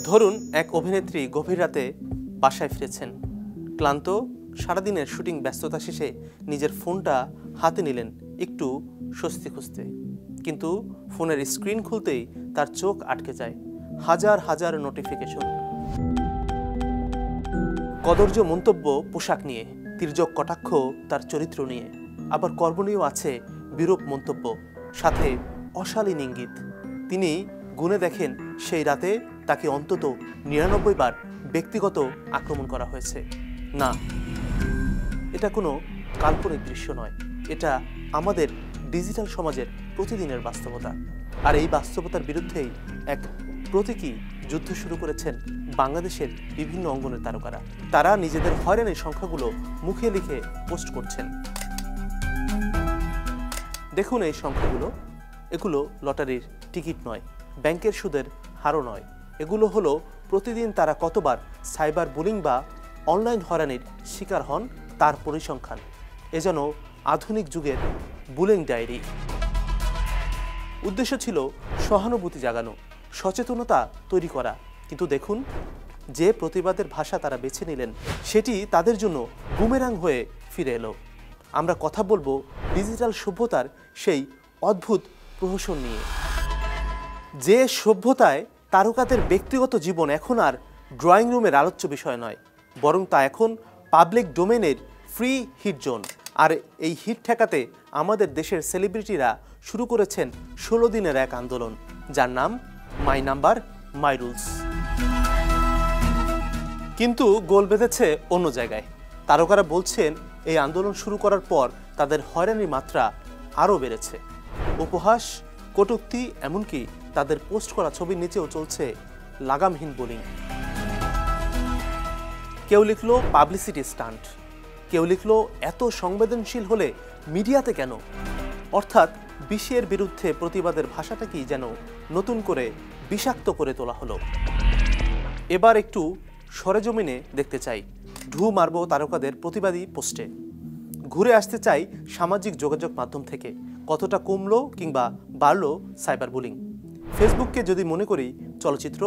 ধরুন এক অভিনেত্রী গভীর রাতে বাসায় ফিরেছেন, ক্লান্ত, সারাদিনের শুটিং ব্যস্ততা শেষে নিজের ফোনটা হাতে নিলেন একটু স্বস্তি খুঁজতে, কিন্তু ফোনের স্ক্রিন খুলতেই তার চোখ আটকে যায় হাজার হাজার নোটিফিকেশন। কদর্য মন্তব্য পোশাক নিয়ে, তির্যক কটাক্ষ তার চরিত্র নিয়ে, আবার কর্মণীয় আছে বিরূপ মন্তব্য, সাথে অশালীন ইঙ্গিত। তিনি গুনে দেখেন সেই রাতে তাকে অন্তত ৯৯ বার ব্যক্তিগত আক্রমণ করা হয়েছে। না, এটা কোনো কাল্পনিক দৃশ্য নয়, এটা আমাদের ডিজিটাল সমাজের প্রতিদিনের বাস্তবতা। আর এই বাস্তবতার বিরুদ্ধেই এক প্রতীকী যুদ্ধ শুরু করেছেন বাংলাদেশের বিভিন্ন অঙ্গনের তারকারা। তারা নিজেদের হয়রানির সংখ্যাগুলো মুখে লিখে পোস্ট করছেন। দেখুন এই সংখ্যাগুলো, এগুলো লটারির টিকিট নয়, ব্যাংকের সুদের হারও নয়, এগুলো হলো প্রতিদিন তারা কতবার সাইবার বুলিং বা অনলাইন হয়রানির শিকার হন তার পরিসংখ্যান। এ যেন আধুনিক যুগের বুলিং ডায়েরি। উদ্দেশ্য ছিল সহানুভূতি জাগানো, সচেতনতা তৈরি করা, কিন্তু দেখুন যে প্রতিবাদের ভাষা তারা বেছে নিলেন সেটি তাদের জন্য বুমেরাং হয়ে ফিরে এলো। আমরা কথা বলবো ডিজিটাল সভ্যতার সেই অদ্ভুত প্রহসন নিয়ে, যে সভ্যতায় তারকাদের ব্যক্তিগত জীবন এখন আর ড্রয়িং রুমের আলোচ্য বিষয় নয়, বরং তা এখন পাবলিক ডোমেনের ফ্রি হিট জোন। আর এই হিট ঠেকাতে আমাদের দেশের সেলিব্রিটিরা শুরু করেছেন ১৬ দিনের এক আন্দোলন, যার নাম মাই নাম্বার মাই রুলস। কিন্তু গোল বেঁধেছে অন্য জায়গায়। তারকারা বলছেন এই আন্দোলন শুরু করার পর তাদের হয়রানির মাত্রা আরও বেড়েছে। উপহাস, কটূক্তি, এমনকি তাদের পোস্ট করা ছবির নিচেও চলছে লাগামহীন বুলিং। কেউ লিখলো পাবলিসিটি স্টান্ট, কেউ লিখলো এত সংবেদনশীল হলে মিডিয়াতে কেন। অর্থাৎ বিশ্বের বিরুদ্ধে প্রতিবাদের ভাষাটাকেই যেন নতুন করে বিষাক্ত করে তোলা হলো। এবার একটু সরেজমিনে দেখতে চাই, ঢু মারব তারকাদের প্রতিবাদী পোস্টে। ঘুরে আসতে চাই সামাজিক যোগাযোগ মাধ্যম থেকে কতটা কমলো কিংবা বাড়লো সাইবার বুলিং। ফেসবুককে যদি মনে করি চলচ্চিত্র,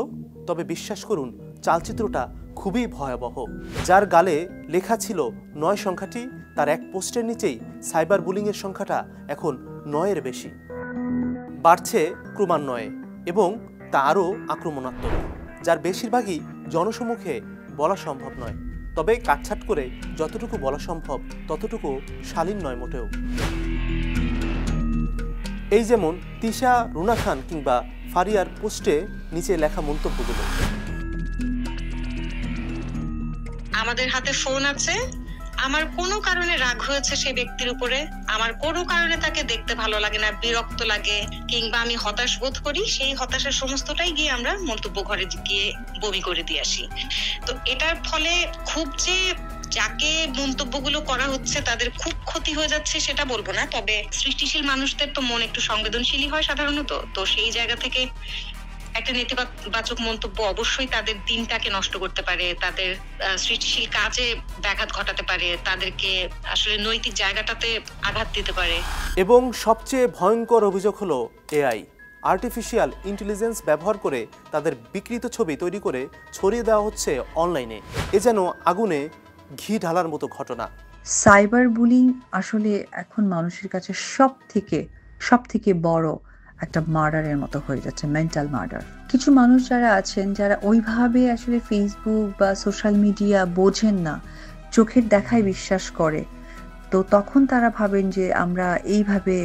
তবে বিশ্বাস করুন চালচিত্রটা খুবই ভয়াবহ। যার গালে লেখা ছিল ৯ সংখ্যাটি, তার এক পোস্টের নিচেই সাইবার বুলিংয়ের সংখ্যাটা এখন ৯-এর বেশি। বাড়ছে ক্রমান্বয়ে এবং তা আরও আক্রমণাত্মক, যার বেশিরভাগই জনসমুখে বলা সম্ভব নয়, তবে কাটছাট করে যতটুকু বলা সম্ভব ততটুকু শালীন নয় মোটেও। এই যেমন তিশা, রুনা খান কিংবা ফারিয়ার পোস্টে নিচে লেখা মন্তব্যগুলো। আমাদের হাতে ফোন আছে, আমার কোনো কারণে রাগ হয়েছে সেই ব্যক্তির উপরে, আমার কোনো কারণে তাকে দেখতে ভালো লাগে না, বিরক্ত লাগে, কিংবা আমি হতাশ বোধ করি, সেই হতাশার সমস্তটাই গিয়ে আমরা মন্তব্য ঘরে গিয়ে বমি করে দিয়ে আসি। তো এটার ফলে খুব যে যাকে মন্তব্যগুলো করা হচ্ছে তাদের খুব ক্ষতি হয়ে যাচ্ছে সেটা বলবো না, তবে সৃষ্টিশীল মানুষদের তো মন একটু সংবেদনশীলই হয় সাধারণত। তো সেই জায়গা থেকে একটা নেতিবাচক মন্তব্য অবশ্যই তাদের দিনটাকে নষ্ট করতে পারে, তাদের সৃষ্টিশীল কাজে ব্যাঘাত ঘটাতে পারে, তাদেরকে আসলে নৈতিক জায়গাটাতে আঘাত দিতে পারে। এবং সবচেয়ে ভয়ঙ্কর অভিযোগ হলো এআই, আর্টিফিশিয়াল ইন্টেলিজেন্স ব্যবহার করে তাদের বিকৃত ছবি তৈরি করে ছড়িয়ে দেওয়া হচ্ছে অনলাইনে। এ যেন আগুনে ঘি ঢালার মতো ঘটনা। সাইবার বুলিং আসলে এখন মানুষের কাছে সব থেকে বড় একটা মার্ডারের মতো হয়ে যাচ্ছে, মেন্টাল মার্ডার। কিছু মানুষ যারা আছেন, যারা ওইভাবে আসলে ফেসবুক বা সোশ্যাল মিডিয়া বোঝেন না, চোখের দেখায় বিশ্বাস করে, তো তখন তারা ভাবেন যে আমরা এইভাবে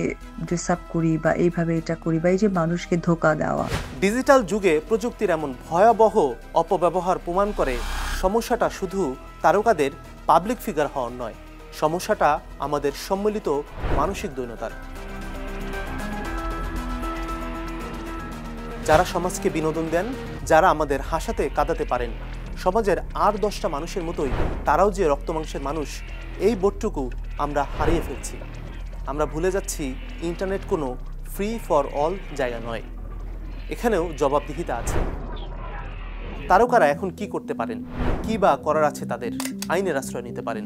ড্রেস আপ করি বা এইভাবে এটা করি, বা এই যে মানুষকে ধোঁকা দেওয়া। ডিজিটাল যুগে প্রযুক্তির এমন ভয়াবহ অপব্যবহার প্রমাণ করে সমস্যাটা শুধু তারকাদের পাবলিক ফিগার হওয়ার নয়, সমস্যাটা আমাদের সম্মিলিত মানসিক দৈন্যতার। যারা সমাজকে বিনোদন দেন, যারা আমাদের হাসাতে কাঁদাতে পারেন, সমাজের আর 10টা মানুষের মতোই তারাও যে রক্তমাংসের মানুষ, এই বোধটুকু আমরা হারিয়ে ফেলছি। আমরা ভুলে যাচ্ছি ইন্টারনেট কোনো ফ্রি ফর অল জায়গা নয়, এখানেও জবাবদিহিতা আছে। তারকারা এখন কি করতে পারেন, কি বা করার আছে তাদের? আইনের আশ্রয় নিতে পারেন।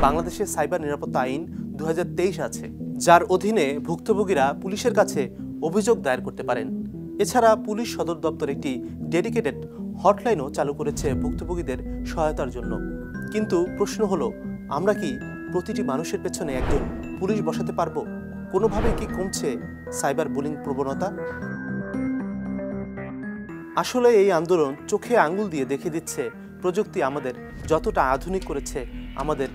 বাংলাদেশের সাইবার নিরাপত্তা আইন 2023 আছে, যার অধীনে ভুক্তভোগীরা পুলিশের কাছে অভিযোগ দায়ের করতে পারেন। এছাড়া পুলিশ সদর দপ্তর একটি ডেডিকেটেড হটলাইনও চালু করেছে ভুক্তভোগীদের সহায়তার জন্য। কিন্তু প্রশ্ন হলো, আমরা কি প্রতিটি মানুষের পেছনে একজন পুলিশ বসাতে পারবো? কোনোভাবে কি কমছে সাইবার বুলিং প্রবণতা? আসলে এই আন্দোলন চোখে আঙ্গুল দিয়ে দেখিয়ে দিচ্ছে, প্রযুক্তি আমাদের যতটা আধুনিক করেছে, আমাদের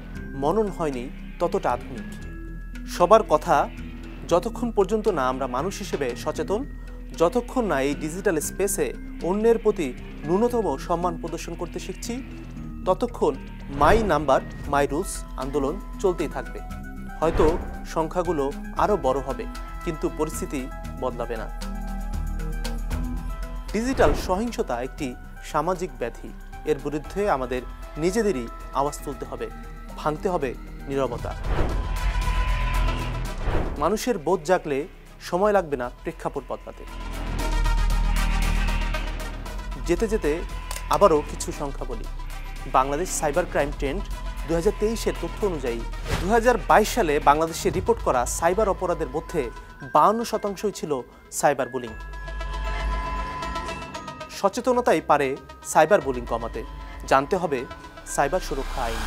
মনন হয়নি ততটা আধুনিক। সবার কথা, যতক্ষণ পর্যন্ত না আমরা মানুষ হিসেবে সচেতন, যতক্ষণ না এই ডিজিটাল স্পেসে অন্যের প্রতি ন্যূনতম সম্মান প্রদর্শন করতে শিখছি, ততক্ষণ মাই নাম্বার মাই রুলস আন্দোলন চলতেই থাকবে। হয়তো সংখ্যাগুলো আরও বড় হবে, কিন্তু পরিস্থিতি বদলাবে না। ডিজিটাল সহিংসতা একটি সামাজিক ব্যাধি। এর বিরুদ্ধে আমাদের নিজেদেরই আওয়াজ তুলতে হবে, ভাঙতে হবে নীরবতা। মানুষের বোধ জাগলে সময় লাগবে না প্রেক্ষাপট বদলাতে। যেতে যেতে আবারও কিছু সংখ্যা বলি। বাংলাদেশ সাইবার ক্রাইম ট্রেন্ড 2023-এর তথ্য অনুযায়ী 2022 সালে বাংলাদেশে রিপোর্ট করা সাইবার অপরাধের মধ্যে 52% ছিল সাইবার বুলিং। সচেতনতাই পারে সাইবার বুলিং কমাতে। জানতে হবে সাইবার সুরক্ষা আইন।